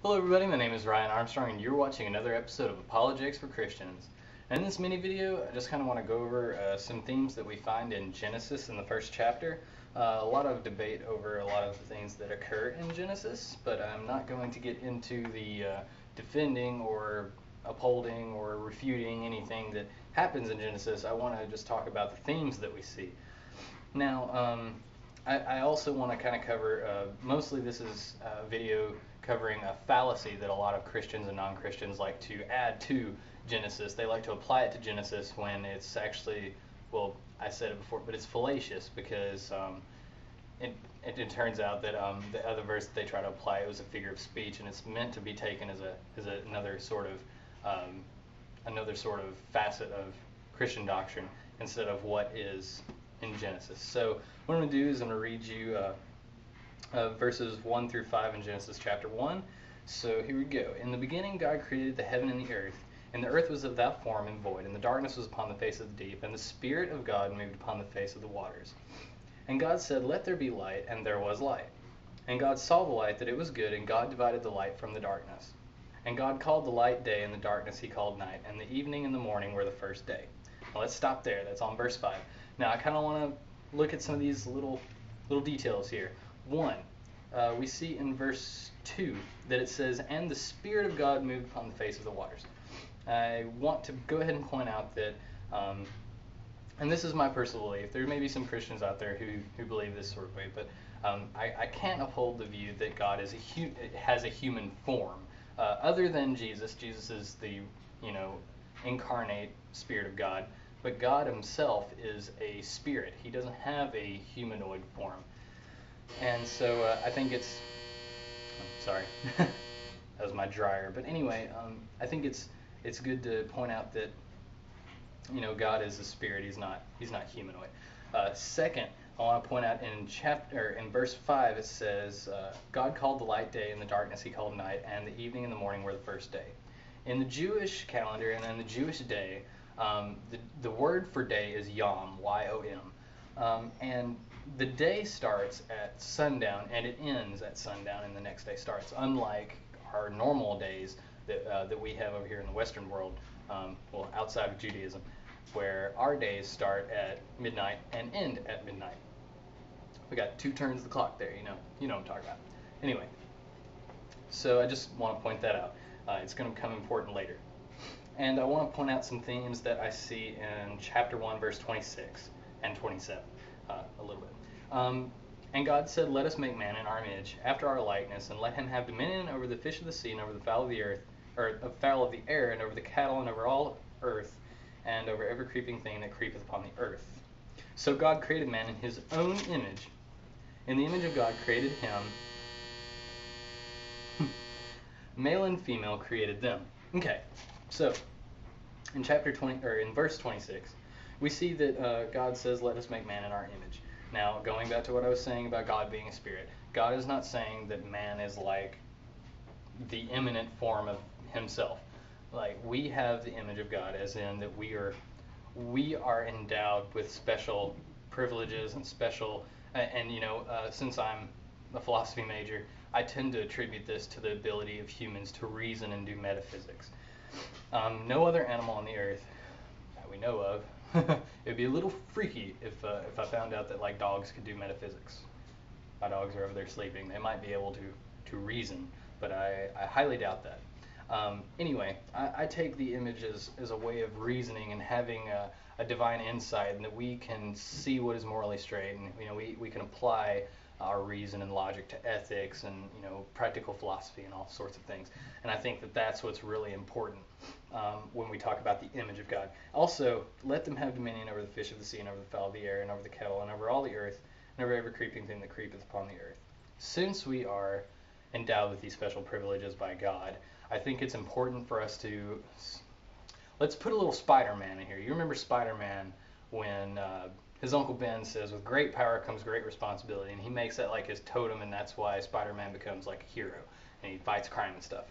Hello everybody, my name is Ryan Armstrong and you're watching another episode of Apologetics for Christians. And in this mini video, I just kind of want to go over some themes that we find in Genesis in the first chapter. A lot of debate over a lot of the things that occur in Genesis, but I'm not going to get into the defending or upholding or refuting anything that happens in Genesis. I want to just talk about the themes that we see. Now, I also want to kind of cover, mostly this is a video covering a fallacy that a lot of Christians and non-Christians like to add to Genesis. They like to apply it to Genesis when it's actually, well, I said it before, but it's fallacious because it turns out that the other verse that they try to apply, it was a figure of speech, and it's meant to be taken as another sort of facet of Christian doctrine instead of what is in Genesis. So what I'm going to do is I'm going to read you verses 1 through 5 in Genesis chapter 1. So here we go. In the beginning God created the heaven and the earth was without form and void, and the darkness was upon the face of the deep, and the Spirit of God moved upon the face of the waters. And God said, "Let there be light," and there was light. And God saw the light, that it was good, and God divided the light from the darkness. And God called the light day, and the darkness he called night, and the evening and the morning were the first day. Now let's stop there. That's on verse 5. Now I kind of want to look at some of these little details here. 1, we see in verse 2 that it says, "And the Spirit of God moved upon the face of the waters." I want to go ahead and point out that, and this is my personal belief, there may be some Christians out there who believe this sort of way, but I can't uphold the view that God has a human form. Other than Jesus. Jesus is the incarnate Spirit of God, but God himself is a spirit. He doesn't have a humanoid form. And so I think it's, sorry, that was my dryer. But anyway, I think it's good to point out that God is a spirit. He's not humanoid. Second, I want to point out in verse 5 it says, God called the light day, and the darkness he called night, and the evening and the morning were the first day. In the Jewish calendar and in the Jewish day, the word for day is yom, Y-O-M. And the day starts at sundown and it ends at sundown, and the next day starts. Unlike our normal days that we have over here in the Western world, well, outside of Judaism, where our days start at midnight and end at midnight. We got 2 turns of the clock there, you know what I'm talking about. Anyway, so I just want to point that out. It's going to become important later. And I want to point out some themes that I see in chapter 1, verse 26 and 27, a little bit. And God said, "Let us make man in our image, after our likeness, and let him have dominion over the fish of the sea, and over the fowl of the earth, or fowl of the air, and over the cattle, and over all earth, and over every creeping thing that creepeth upon the earth." So God created man in his own image. In the image of God created him. Male and female created them. Okay, so in chapter 20, or in verse 26, we see that God says, "Let us make man in our image." Now, going back to what I was saying about God being a spirit, God is not saying that man is like the immanent form of himself. Like, we have the image of God, as in that we are endowed with special privileges and special, since I'm a philosophy major, I tend to attribute this to the ability of humans to reason and do metaphysics. No other animal on the earth that we know of. It'd be a little freaky if I found out that like dogs could do metaphysics. My dogs are over there sleeping. They might be able to reason, but I highly doubt that. Anyway, I take the image as a way of reasoning and having a divine insight, and that we can see what is morally straight, and we can apply our reason and logic to ethics and practical philosophy and all sorts of things. And I think that that's what's really important when we talk about the image of God. Also, let them have dominion over the fish of the sea, and over the fowl of the air, and over the cattle, and over all the earth, and over every creeping thing that creepeth upon the earth. Since we are endowed with these special privileges by God, I think it's important for us to, let's put a little Spider-Man in here. You remember Spider-Man when his Uncle Ben says, "With great power comes great responsibility," and he makes that like his totem, and that's why Spider-Man becomes like a hero, and he fights crime and stuff.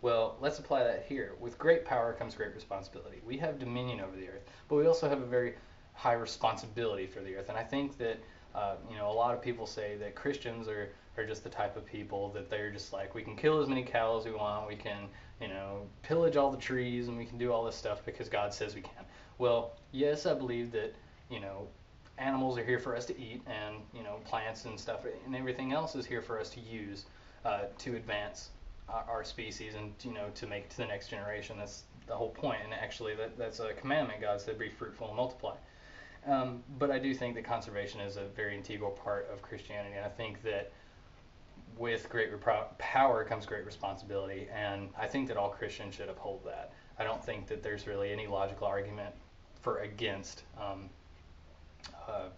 Well, let's apply that here. With great power comes great responsibility. We have dominion over the earth, but we also have a very high responsibility for the earth. And I think that a lot of people say that Christians are are just the type of people that they're just like, we can kill as many cows as we want, we can, pillage all the trees, and we can do all this stuff because God says we can. Well, yes, I believe that, animals are here for us to eat, and, plants and stuff, and everything else is here for us to use to advance our species and, to make it to the next generation. That's the whole point, and actually that's a commandment. God said, be fruitful and multiply. But I do think that conservation is a very integral part of Christianity, and I think that with great power comes great responsibility, and I think that all Christians should uphold that. I don't think that there's really any logical argument for against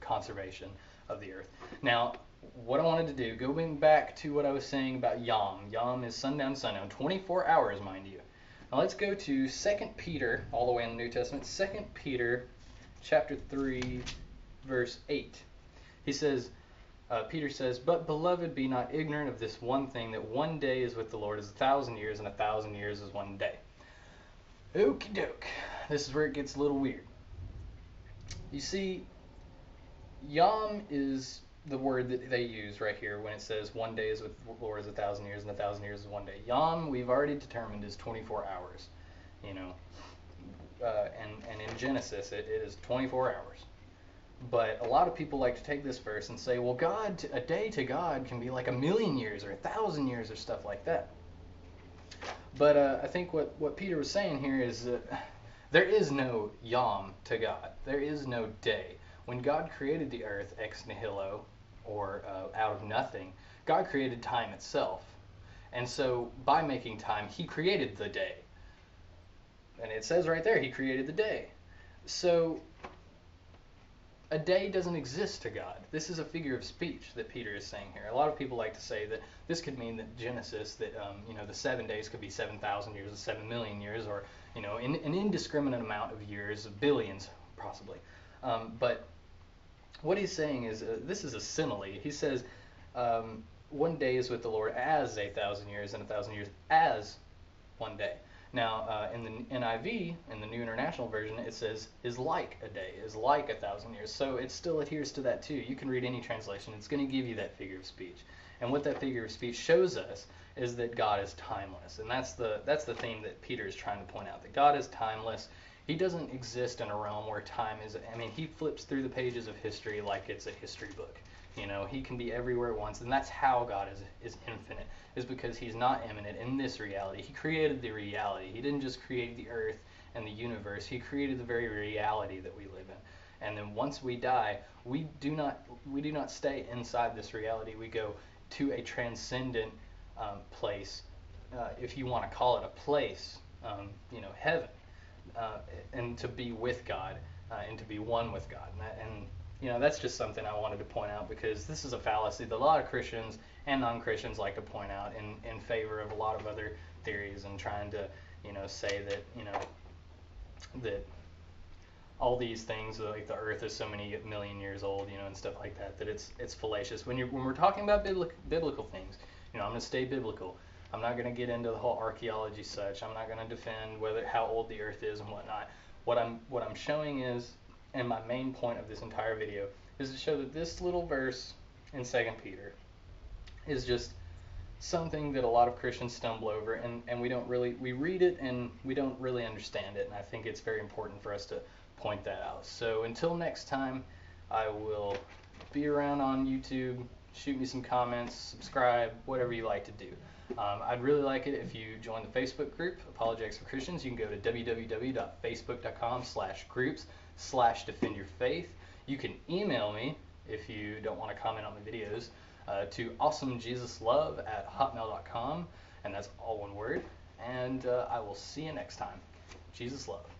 conservation of the earth. Now, what I wanted to do, going back to what I was saying about Yom. Yom is sundown to sundown, 24 hours, mind you. Now let's go to 2 Peter, all the way in the New Testament, 2 Peter chapter 3, verse 8. He says, Peter says, "But beloved, be not ignorant of this one thing, that one day is with the Lord as 1,000 years, and 1,000 years is one day." Okie doke. This is where it gets a little weird. You see, Yom is the word that they use right here when it says one day is with the Lord as 1,000 years, and 1,000 years is one day. Yom, we've already determined, is 24 hours. And in Genesis, it is 24 hours. But a lot of people like to take this verse and say, well, a day to God can be like 1,000,000 years or 1,000 years or stuff like that. But I think what Peter was saying here is that there is no Yom to God. There is no day. When God created the earth ex nihilo, or out of nothing, God created time itself. And so by making time, he created the day. And it says right there, he created the day. So a day doesn't exist to God. This is a figure of speech that Peter is saying here. A lot of people like to say that this could mean that Genesis, that the 7 days could be 7,000 years or 7,000,000 years, or an indiscriminate amount of years, billions possibly. But what he's saying is this is a simile. He says one day is with the Lord as 1,000 years, and 1,000 years as one day. Now, in the NIV, in the New International Version, it says, is like a day, is like 1,000 years. So it still adheres to that too. You can read any translation. It's going to give you that figure of speech. And what that figure of speech shows us is that God is timeless. And that's the theme that Peter is trying to point out, that God is timeless. He doesn't exist in a realm where time is, he flips through the pages of history like it's a history book. He can be everywhere at once, and that's how God is infinite, is because he's not immanent in this reality. He created the reality. He didn't just create the earth and the universe. He created the very reality that we live in. And then once we die, we do not stay inside this reality. We go to a transcendent place, if you want to call it a place, heaven, and to be with God, and to be one with God. And that's just something I wanted to point out, because this is a fallacy that a lot of Christians and non-Christians like to point out in favor of a lot of other theories, and trying to, say that, that all these things, like the earth is so many million years old, and stuff like that, that it's fallacious. When we're talking about biblical things, I'm going to stay biblical. I'm not going to get into the whole archaeology such. I'm not going to defend how old the earth is and whatnot. What I'm showing is, and my main point of this entire video, is to show that this little verse in 2 Peter is just something that a lot of Christians stumble over, and we read it and we don't really understand it, and I think it's very important for us to point that out. So until next time, I will be around on YouTube. Shoot me some comments, subscribe, whatever you like to do. I'd really like it if you join the Facebook group, Apologetics for Christians. You can go to www.facebook.com/groups/defendyourfaith. You can email me if you don't want to comment on the videos, to awesomejesuslove@hotmail.com, and that's all one word. And I will see you next time. Jesus love.